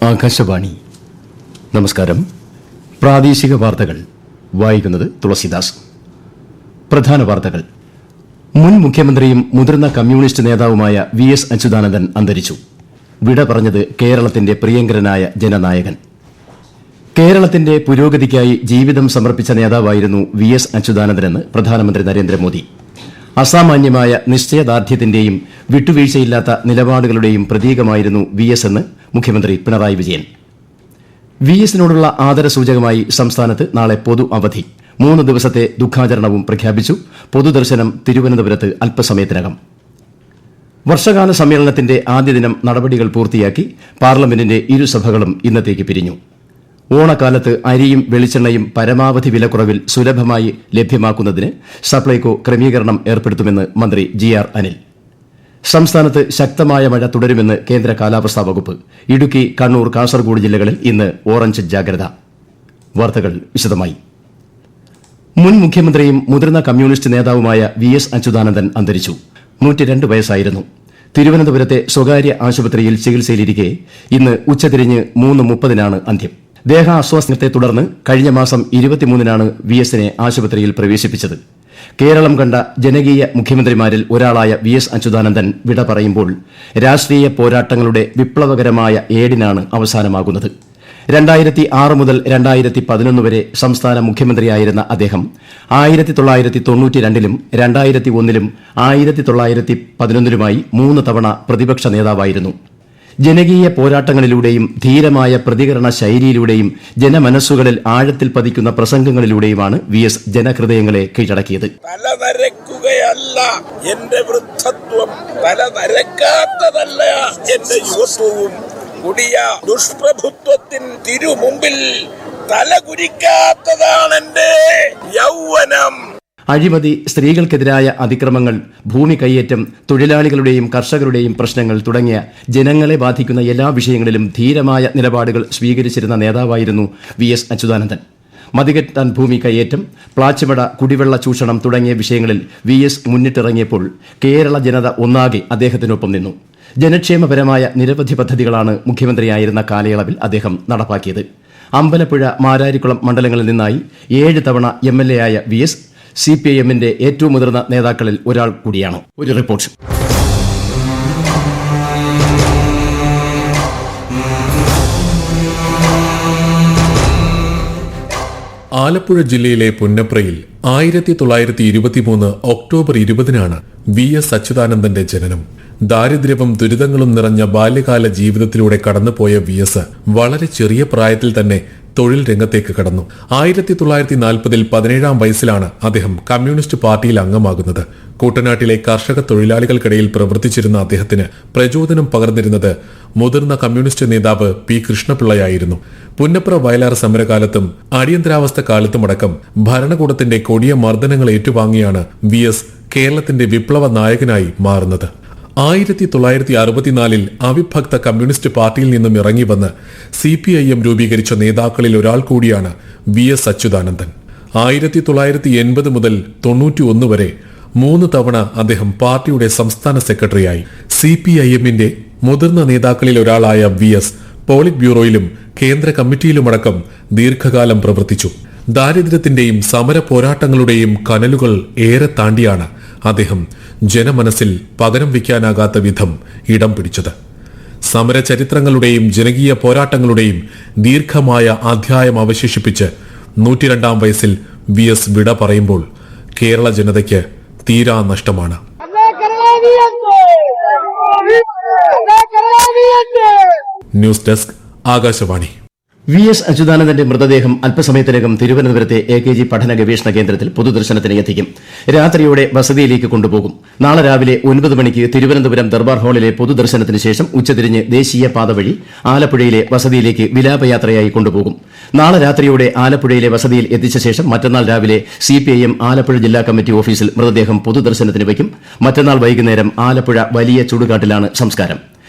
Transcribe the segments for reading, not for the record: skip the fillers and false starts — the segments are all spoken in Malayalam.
ആകാശവാണി. നമസ്കാരം. പ്രാദേശിക വാർത്തകൾ വായിക്കുന്നത് തുളസിദാസ്. പ്രധാന വാർത്തകൾ. മുൻ മുഖ്യമന്ത്രിയും മുതിർന്ന കമ്മ്യൂണിസ്റ്റ് നേതാവുമായ VS അച്യുതാനന്ദൻ അന്തരിച്ചു. വിട പറഞ്ഞത് കേരളത്തിന്റെ പ്രിയങ്കരനായ ജനനായകൻ. കേരളത്തിന്റെ പുരോഗതിക്കായി ജീവിതം സമർപ്പിച്ച നേതാവായിരുന്നു VS അച്യുതാനന്ദനെന്ന് പ്രധാനമന്ത്രി നരേന്ദ്രമോദി. അസാമാന്യമായ നിശ്ചയദാർഢ്യത്തിന്റെയും വിട്ടുവീഴ്ചയില്ലാത്ത നിലപാടുകളുടെയും പ്രതീകമായിരുന്നു VS എന്ന് മുഖ്യമന്ത്രി പിണറായി വിജയൻ. VSനോടുള്ള ആദരസൂചകമായി സംസ്ഥാനത്ത് നാളെ പൊതു അവധി. 3 ദിവസത്തെ ദുഃഖാചരണവും പ്രഖ്യാപിച്ചു. പൊതുദർശനം തിരുവനന്തപുരത്ത് അല്പസമയത്തിനകം. വർഷകാല സമ്മേളനത്തിന്റെ ആദ്യ ദിനം നടപടികൾ പൂർത്തിയാക്കി പാർലമെന്റിന്റെ ഇരുസഭകളും ഇന്നത്തേക്ക് പിരിഞ്ഞു. ഓണക്കാലത്ത് അരിയും വെളിച്ചെണ്ണയും പരമാവധി വിലക്കുറവിൽ സുലഭമായി ലഭ്യമാക്കുന്നതിന് സപ്ലൈകോ ക്രമീകരണം ഏർപ്പെടുത്തുമെന്ന് മന്ത്രി GR അനിൽ. സംസ്ഥാനത്ത് ശക്തമായ മഴ തുടരുമെന്ന് കേന്ദ്ര കാലാവസ്ഥാ വകുപ്പ്. ഇടുക്കി, കണ്ണൂർ, കാസർഗോഡ് ജില്ലകളിൽ ഇന്ന് ഓറഞ്ച് ജാഗ്രത. വാർത്തകൾ വിശദമായി. മുൻ മുഖ്യമന്ത്രിയും മുതിർന്ന കമ്മ്യൂണിസ്റ്റ് നേതാവുമായ VS അച്യുതാനന്ദൻ അന്തരിച്ചു. 102 വയസ്സായിരുന്നു. തിരുവനന്തപുരത്തെ സ്വകാര്യ ആശുപത്രിയിൽ ചികിത്സയിലിരിക്കെ ഇന്ന് ഉച്ചതിരിഞ്ഞ് 3:30 അന്ത്യം. ദേഹാസ്വാസ്ഥ്യത്തെ തുടർന്ന് കഴിഞ്ഞ മാസം 23 VSനെ ആശുപത്രിയിൽ പ്രവേശിപ്പിച്ചത്. കേരളം കണ്ട ജനകീയ മുഖ്യമന്ത്രിമാരിൽ ഒരാളായ VS അച്യുതാനന്ദൻ വിട പറയുമ്പോൾ രാഷ്ട്രീയ പോരാട്ടങ്ങളുടെ വിപ്ലവകരമായ ഏടിനാണ് അവസാനമാകുന്നത്. 2006 മുതൽ 2011 വരെ സംസ്ഥാന മുഖ്യമന്ത്രിയായിരുന്ന അദ്ദേഹം 1992-ലും 2001-ലും 1911-ലുമായി 3 തവണ പ്രതിപക്ഷ നേതാവായിരുന്നു. ജനകീയ പോരാട്ടങ്ങളിലൂടെയും ധീരമായ പ്രതികരണ ശൈലിയിലൂടെയും ജനമനസ്സുകളിൽ ആഴത്തിൽ പതിക്കുന്ന പ്രസംഗങ്ങളിലൂടെയുമാണ് VS ജനഹൃദയങ്ങളെ കീഴടക്കിയത്. തലനരക്കുകയല്ല എന്റെ വൃദ്ധത്വം, തലനരക്കാത്തതല്ല എന്റെ യുവത്വവും. കൊടിയ ദുഷ്പ്രഭുത്വത്തിൻ തിരുമുമ്പിൽ തലകുനിക്കാത്തതാണ് എന്റെ യൗവനം. അഴിമതി, സ്ത്രീകൾക്കെതിരായ അതിക്രമങ്ങൾ, ഭൂമി കയ്യേറ്റം, തൊഴിലാളികളുടെയും കർഷകരുടെയും പ്രശ്നങ്ങൾ തുടങ്ങിയ ജനങ്ങളെ ബാധിക്കുന്ന എല്ലാ വിഷയങ്ങളിലും ധീരമായ നിലപാടുകൾ സ്വീകരിച്ചിരുന്ന നേതാവായിരുന്നു VS അച്യുതാനന്ദൻ. മതികെട്ടാൻ ഭൂമി കയ്യേറ്റം, പ്ലാച്ചിമട, കുടിവെള്ള ചൂഷണം തുടങ്ങിയ വിഷയങ്ങളിൽ VS മുന്നിട്ടിറങ്ങിയപ്പോൾ കേരള ജനത ഒന്നാകെ അദ്ദേഹത്തിനൊപ്പം നിന്നു. ജനക്ഷേമപരമായ നിരവധി പദ്ധതികളാണ് മുഖ്യമന്ത്രിയായിരുന്ന കാലയളവിൽ അദ്ദേഹം നടപ്പാക്കിയത്. അമ്പലപ്പുഴ, മാരാരിക്കുളം മണ്ഡലങ്ങളിൽ നിന്നായി 7 തവണ MLA ആയ VS CPIMന്റെ ഏറ്റവും മുതിർന്ന നേതാക്കളിൽ ഒരാൾ കൂടിയാണ്. ഒരു റിപ്പോർട്ട്. ആലപ്പുഴ ജില്ലയിലെ പുന്നപ്രയിൽ 1923 ഒക്ടോബർ 20-നാണ് VS അച്യുതാനന്ദന്റെ ജനനം. ദാരിദ്ര്യവും ദുരിതങ്ങളും നിറഞ്ഞ ബാല്യകാല ജീവിതത്തിലൂടെ കടന്നുപോയ VS വളരെ ചെറിയ പ്രായത്തിൽ തന്നെ തൊഴിൽ രംഗത്തേക്ക് കടന്നു. 1940-ൽ 17-ാം വയസ്സിലാണ് അദ്ദേഹം കമ്മ്യൂണിസ്റ്റ് പാർട്ടിയിൽ അംഗമാകുന്നത്. കൂട്ടനാട്ടിലെ കർഷക തൊഴിലാളികൾക്കിടയിൽ പ്രവർത്തിച്ചിരുന്ന അദ്ദേഹത്തിന് പ്രചോദനം പകർന്നിരുന്നത് മുതിർന്ന കമ്മ്യൂണിസ്റ്റ് നേതാവ് P. കൃഷ്ണപിള്ളയായിരുന്നു. പുന്നപ്ര വയലാർ സമരകാലത്തും അടിയന്തരാവസ്ഥ കാലത്തുമടക്കം ഭരണകൂടത്തിന്റെ കൊടിയ മർദ്ദനങ്ങൾ ഏറ്റുവാങ്ങിയാണ് VS കേരളത്തിന്റെ വിപ്ലവ നായകനായി മാറുന്നത്. 1964-ൽ അവിഭക്ത കമ്മ്യൂണിസ്റ്റ് പാർട്ടിയിൽ നിന്നും ഇറങ്ങി വന്ന് CPIM രൂപീകരിച്ച നേതാക്കളിൽ ഒരാൾ കൂടിയാണ് VS അച്യുതാനന്ദൻ. 1980 മുതൽ 91 വരെ 3 തവണ അദ്ദേഹം പാർട്ടിയുടെ സംസ്ഥാന സെക്രട്ടറിയായി. CPIMന്റെ മുതിർന്ന നേതാക്കളിൽ ഒരാളായ VS പോളിറ്റ് ബ്യൂറോയിലും കേന്ദ്ര കമ്മിറ്റിയിലുമടക്കം ദീർഘകാലം പ്രവർത്തിച്ചു. ദാരിദ്ര്യത്തിന്റെയും സമര പോരാട്ടങ്ങളുടെയും കനലുകൾ ഏറെ താണ്ടിയാണ് അദ്ദേഹം ജനമനസ്സിൽ പകരം വയ്ക്കാനാകാത്ത വിധം ഇടം പിടിച്ചത്. സമരചരിത്രങ്ങളുടെയും ജനകീയ പോരാട്ടങ്ങളുടെയും ദീർഘമായ അധ്യായം അവശേഷിപ്പിച്ച് 102-ാം വയസ്സിൽ VS വിട പറയുമ്പോൾ കേരള ജനതയ്ക്ക് തീരാ നഷ്ടമാണ്. News desk, Akashvani. VS അച്യുതാനന്ദന്റെ മൃതദേഹം അല്പസമയത്തിനകം തിരുവനന്തപുരത്തെ AKG പഠന ഗവേഷണ കേന്ദ്രത്തിൽ പൊതുദർശനത്തിന് എത്തിക്കും. രാത്രിയോടെ വസതിയിലേക്ക് കൊണ്ടുപോകും. നാളെ രാവിലെ 9 മണിക്ക് തിരുവനന്തപുരം ദർബാർ ഹാളിലെ പൊതുദർശനത്തിന് ശേഷം ഉച്ചതിരിഞ്ഞ് ദേശീയപാത വഴി ആലപ്പുഴയിലെ വസതിയിലേക്ക് വിലാപയാത്രയായി കൊണ്ടുപോകും. നാളെ രാത്രിയോടെ ആലപ്പുഴയിലെ വസതിയിൽ എത്തിച്ച ശേഷം മറ്റന്നാൾ രാവിലെ CPIM ആലപ്പുഴ ജില്ലാ കമ്മിറ്റി ഓഫീസിൽ മൃതദേഹം പൊതുദർശനത്തിന് വയ്ക്കും. മറ്റന്നാൾ വൈകുന്നേരം ആലപ്പുഴ വലിയ ചുടുകാട്ടിലാണ് സംസ്കാരം.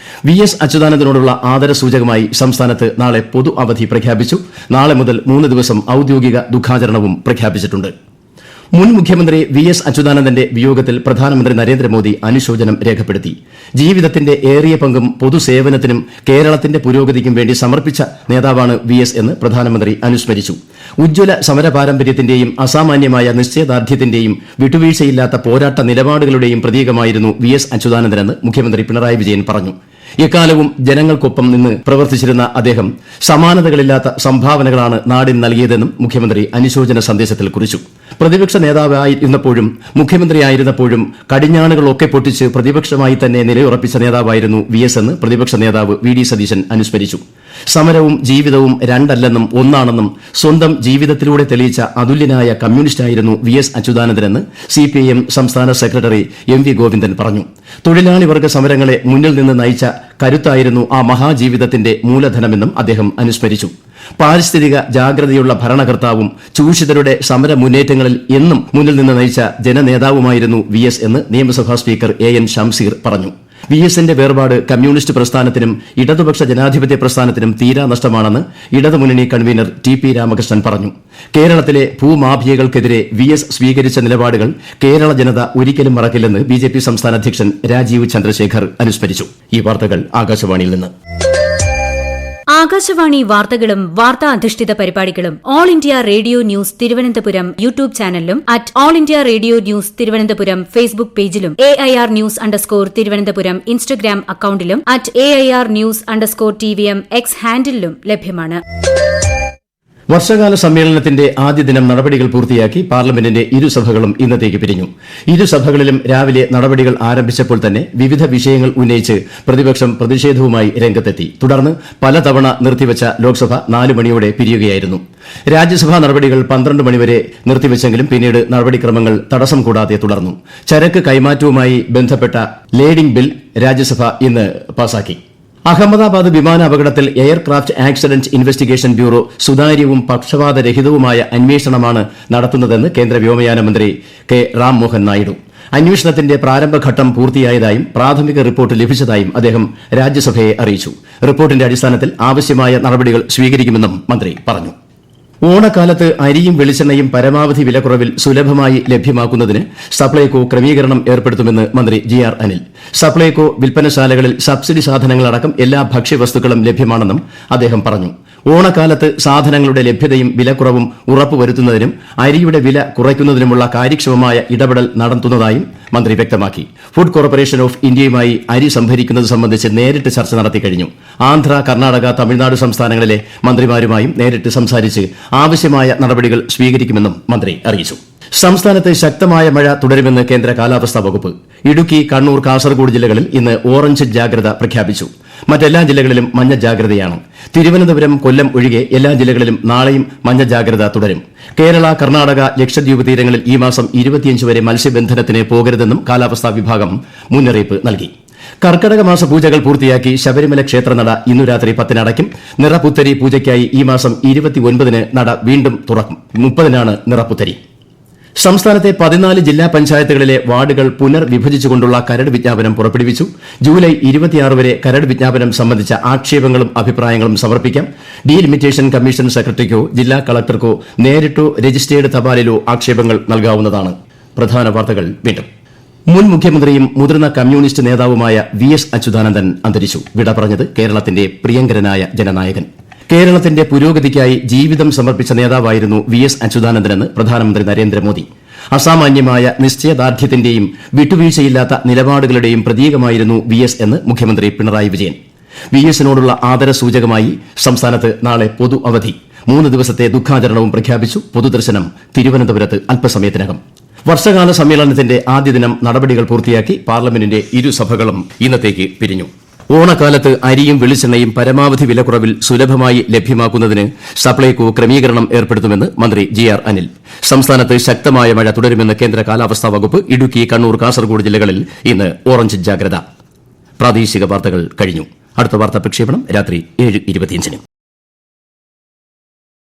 VS അച്യുതാനന്ദനോടുള്ള ആദരസൂചകമായി സംസ്ഥാനത്ത് നാളെ പൊതു അവധി പ്രഖ്യാപിച്ചു. നാളെ മുതൽ 3 ദിവസം ഔദ്യോഗിക ദുഃഖാചരണവും പ്രഖ്യാപിച്ചിട്ടുണ്ട്. മുൻ മുഖ്യമന്ത്രി വി എസ് അച്യുതാനന്ദന്റെ വിയോഗത്തിൽ പ്രധാനമന്ത്രി നരേന്ദ്രമോദി അനുശോചനം രേഖപ്പെടുത്തി. ജീവിതത്തിന്റെ ഏറിയ പങ്കും പൊതുസേവനത്തിനും കേരളത്തിന്റെ പുരോഗതിക്കും വേണ്ടി സമർപ്പിച്ച നേതാവാണ് വി എസ് എന്ന് പ്രധാനമന്ത്രി അനുസ്മരിച്ചു. ഉജ്ജ്വല സമരപാരമ്പര്യത്തിന്റെയും അസാമാന്യമായ നിശ്ചയദാർഢ്യത്തിന്റെയും വിട്ടുവീഴ്ചയില്ലാത്ത പോരാട്ട നിലപാടുകളുടെയും പ്രതീകമായിരുന്നു വി എസ് അച്യുതാനന്ദനെന്ന് മുഖ്യമന്ത്രി പിണറായി വിജയൻ പറഞ്ഞു. എക്കാലവും ജനങ്ങൾക്കൊപ്പം നിന്ന് പ്രവർത്തിച്ചിരുന്ന അദ്ദേഹം സമാനതകളില്ലാത്ത സംഭാവനകളാണ് നാടിന് നൽകിയതെന്നും മുഖ്യമന്ത്രി അനുശോചന സന്ദേശത്തിൽ കുറിച്ചു. പ്രതിപക്ഷ നേതാവായിരുന്നപ്പോഴും മുഖ്യമന്ത്രിയായിരുന്നപ്പോഴും കടിഞ്ഞാണുകളൊക്കെ പൊട്ടിച്ച് പ്രതിപക്ഷമായി തന്നെ നിലയുറപ്പിച്ച നേതാവായിരുന്നു വി എസ് എന്ന് പ്രതിപക്ഷ നേതാവ് വി ഡി സതീശൻ അനുസ്മരിച്ചു. സമരവും ജീവിതവും രണ്ടല്ലെന്നും ഒന്നാണെന്നും സ്വന്തം ജീവിതത്തിലൂടെ തെളിയിച്ച അതുല്യനായ കമ്മ്യൂണിസ്റ്റായിരുന്നു വി എസ് അച്യുതാനന്ദനെന്ന് സിപിഐഎം സംസ്ഥാന സെക്രട്ടറി എം വി ഗോവിന്ദൻ പറഞ്ഞു. തൊഴിലാളി വർഗ സമരങ്ങളെ മുന്നിൽ നിന്ന് നയിച്ച കരുത്തായിരുന്നു ആ മഹാജീവിതത്തിന്റെ മൂലധനമെന്നും അദ്ദേഹം അനുസ്മരിച്ചു. പാരിസ്ഥിതിക ജാഗ്രതയുള്ള ഭരണകർത്താവും ചൂഷിതരുടെ സമര മുന്നേറ്റങ്ങളിൽ എന്നും മുന്നിൽ നിന്ന് നയിച്ച ജനനേതാവുമായിരുന്നു വി എസ് എന്ന് നിയമസഭാ സ്പീക്കർ എ എൻ ഷംസീർ പറഞ്ഞു. വി എസിന്റെ വേർപാട് കമ്മ്യൂണിസ്റ്റ് പ്രസ്ഥാനത്തിനും ഇടതുപക്ഷ ജനാധിപത്യ പ്രസ്ഥാനത്തിനും തീരാ നഷ്ടമാണെന്ന് ഇടതുമുന്നണി കൺവീനർ ടി പി രാമകൃഷ്ണൻ പറഞ്ഞു. കേരളത്തിലെ ഭൂമാഫിയകൾക്കെതിരെ വി എസ് സ്വീകരിച്ച നിലപാടുകൾ കേരള ജനത ഒരിക്കലും മറക്കില്ലെന്ന് ബി ജെ പി സംസ്ഥാന അധ്യക്ഷൻ രാജീവ് ചന്ദ്രശേഖർ അനുസ്മരിച്ചു. ഈ വാർത്തകൾ ആകാശവാണിയിൽ നിന്ന്. ആകാശവാണി വാർത്തകളും വാർത്താ അധിഷ്ഠിത പരിപാടികളും All India Radio News Thiruvananthapuram YouTube ചാനലിലും at All India Radio News Thiruvananthapuram Facebook പേജിലും AIR ന്യൂസ് _തിരുവനന്തപുരം ഇൻസ്റ്റഗ്രാം അക്കൌണ്ടിലും at AIR news _TVM X ഹാൻഡിലും ലഭ്യമാണ്. വർഷകാല സമ്മേളനത്തിന്റെ ആദ്യ ദിനം നടപടികൾ പൂർത്തിയാക്കി പാർലമെന്റിന്റെ ഇരുസഭകളും ഇന്നത്തേക്ക് പിരിഞ്ഞു. ഇരുസഭകളിലും രാവിലെ നടപടികൾ ആരംഭിച്ചപ്പോൾ തന്നെ വിവിധ വിഷയങ്ങൾ ഉന്നയിച്ച് പ്രതിപക്ഷം പ്രതിഷേധവുമായി രംഗത്തെത്തി. തുടർന്ന് പലതവണ നിർത്തിവച്ച ലോക്സഭ 4 മണിയോടെ പിരിയുകയായിരുന്നു. രാജ്യസഭാ നടപടികൾ 12 മണിവരെ നിർത്തിവച്ചെങ്കിലും പിന്നീട് നടപടിക്രമങ്ങൾ തടസ്സം കൂടാതെ തുടർന്നു. ചരക്ക് കൈമാറ്റവുമായി ബന്ധപ്പെട്ട ലേഡിംഗ് ബിൽ രാജ്യസഭ ഇന്ന് പാസാക്കി. അഹമ്മദാബാദ് വിമാന അപകടത്തിൽ എയർക്രാഫ്റ്റ് ആക്സിഡന്റ് ഇൻവെസ്റ്റിഗേഷൻ ബ്യൂറോ സുതാര്യവും പക്ഷപാതരഹിതവുമായ അന്വേഷണമാണ് നടത്തുന്നതെന്ന് കേന്ദ്ര വ്യോമയാന മന്ത്രി കെ റാം മോഹൻ നായിഡു. അന്വേഷണത്തിന്റെ പ്രാരംഭഘട്ടം പൂർത്തിയായതായും പ്രാഥമിക റിപ്പോർട്ട് ലഭിച്ചതായും അദ്ദേഹം രാജ്യസഭയെ അറിയിച്ചു. റിപ്പോർട്ടിന്റെ അടിസ്ഥാനത്തിൽ ആവശ്യമായ നടപടികൾ സ്വീകരിക്കുമെന്നും മന്ത്രി പറഞ്ഞു. ഓണക്കാലത്ത് അരിയും വെളിച്ചെണ്ണയും പരമാവധി വിലക്കുറവിൽ സുലഭമായി ലഭ്യമാക്കുന്നതിന് സപ്ലൈകോ ക്രമീകരണം ഏർപ്പെടുത്തുമെന്ന് മന്ത്രി ജി ആർ അനിൽ. സപ്ലൈകോ വിൽപ്പനശാലകളിൽ സബ്സിഡി സാധനങ്ങളടക്കം എല്ലാ ഭക്ഷ്യവസ്തുക്കളും ലഭ്യമാണെന്നും അദ്ദേഹം പറഞ്ഞു. ഓണക്കാലത്ത് സാധനങ്ങളുടെ ലഭ്യതയും വിലക്കുറവും ഉറപ്പുവരുത്തുന്നതിനും അരിയുടെ വില കുറയ്ക്കുന്നതിനുമുള്ള കാര്യക്ഷമമായ ഇടപെടൽ നടത്തുന്നതായും മന്ത്രി വ്യക്തമാക്കി. ഫുഡ് കോർപ്പറേഷൻ ഓഫ് ഇന്ത്യയുമായി അരി സംഭരിക്കുന്നത് സംബന്ധിച്ച് നേരിട്ട് ചർച്ച നടത്തിക്കഴിഞ്ഞു. ആന്ധ്ര, കർണാടക, തമിഴ്നാട് സംസ്ഥാനങ്ങളിലെ മന്ത്രിമാരുമായും നേരിട്ട് സംസാരിച്ച് ആവശ്യമായ നടപടികൾ സ്വീകരിക്കുമെന്നും മന്ത്രി അറിയിച്ചു. സംസ്ഥാനത്ത് ശക്തമായ മഴ തുടരുമെന്ന് കേന്ദ്ര കാലാവസ്ഥാ വകുപ്പ്. ഇടുക്കി, കണ്ണൂർ, കാസർഗോഡ് ജില്ലകളിൽ ഇന്ന് ഓറഞ്ച് ജാഗ്രത പ്രഖ്യാപിച്ചു. മറ്റെല്ലാ ജില്ലകളിലും മഞ്ഞ ജാഗ്രതയാണ്. തിരുവനന്തപുരം, കൊല്ലം ഒഴികെ എല്ലാ ജില്ലകളിലും നാളെയും മഞ്ഞ ജാഗ്രത തുടരും. കേരള, കർണാടക, ലക്ഷദ്വീപ് തീരങ്ങളിൽ ഈ മാസം 25 വരെ മത്സ്യബന്ധനത്തിന് പോകരുതെന്നും കാലാവസ്ഥാ വിഭാഗം മുന്നറിയിപ്പ് നൽകി. കർക്കടക മാസ പൂജകൾ പൂർത്തിയാക്കി ശബരിമല ക്ഷേത്രനട ഇന്നു രാത്രി 10 അടയ്ക്കും. നിറപുത്തരി പൂജയ്ക്കായി ഈ മാസം 29 നട വീണ്ടും തുറക്കും. 30 നിറപുത്തരി. സംസ്ഥാനത്തെ 14 ജില്ലാ പഞ്ചായത്തുകളിലെ വാർഡുകൾ പുനർവിഭജിച്ചുകൊണ്ടുള്ള കരട് വിജ്ഞാപനം പുറപ്പെടുവിച്ചു. ജൂലൈ 26 വരെ കരട് വിജ്ഞാപനം സംബന്ധിച്ച ആക്ഷേപങ്ങളും അഭിപ്രായങ്ങളും സമർപ്പിക്കാം. ഡീലിമിറ്റേഷൻ കമ്മീഷൻ സെക്രട്ടറിക്കോ ജില്ലാ കളക്ടർക്കോ നേരിട്ടോ രജിസ്റ്റേർഡ് തപാലിലോ ആക്ഷേപങ്ങൾ നൽകാവുന്നതാണ്. പ്രധാന വാർത്തകൾ വീണ്ടും. മുൻ മുഖ്യമന്ത്രിയും മുതിർന്ന കമ്മ്യൂണിസ്റ്റ് നേതാവുമായ വി എസ് അച്യുതാനന്ദൻ അന്തരിച്ചു. വിട പറഞ്ഞത് കേരളത്തിന്റെ പ്രിയങ്കരനായ ജനനായകൻ. കേരളത്തിന്റെ പുരോഗതിക്കായി ജീവിതം സമർപ്പിച്ച നേതാവായിരുന്നു വി എസ് അച്യുതാനന്ദനെന്ന് പ്രധാനമന്ത്രി നരേന്ദ്രമോദി. അസാമാന്യമായ നിശ്ചയദാർഢ്യത്തിന്റെയും വിട്ടുവീഴ്ചയില്ലാത്ത നിലപാടുകളുടെയും പ്രതീകമായിരുന്നു വി എസ് എന്ന് മുഖ്യമന്ത്രി പിണറായി വിജയൻ. വി എസിനോടുള്ള ആദരസൂചകമായി സംസ്ഥാനത്ത് നാളെ പൊതു അവധി. 3 ദിവസത്തെ ദുഃഖാചരണവും പ്രഖ്യാപിച്ചു. പൊതുദർശനം തിരുവനന്തപുരത്ത് അല്പസമയത്തിനകം. വർഷകാല സമ്മേളനത്തിന്റെ ആദ്യ ദിനം നടപടികൾ പൂർത്തിയാക്കി പാർലമെന്റിന്റെ ഇരുസഭകളും ഇന്നത്തേക്ക് പിരിഞ്ഞു. ഓണക്കാലത്ത് അരിയും വെളിച്ചെണ്ണയും പരമാവധി വിലക്കുറവിൽ സുലഭമായി ലഭ്യമാക്കുന്നതിന് സപ്ലൈകോ ക്രമീകരണം ഏർപ്പെടുത്തുമെന്ന് മന്ത്രി ജി ആർ അനിൽ. സംസ്ഥാനത്ത് ശക്തമായ മഴ തുടരുമെന്ന് കേന്ദ്ര കാലാവസ്ഥാ വകുപ്പ്. ഇടുക്കി, കണ്ണൂർ, കാസർഗോഡ് ജില്ലകളിൽ ഇന്ന് ഓറഞ്ച് ജാഗ്രത. പ്രാദേശിക വാർത്തകൾ കഴിഞ്ഞു. അടുത്ത വാർത്താ പ്രക്ഷേപണം രാത്രി 7:25.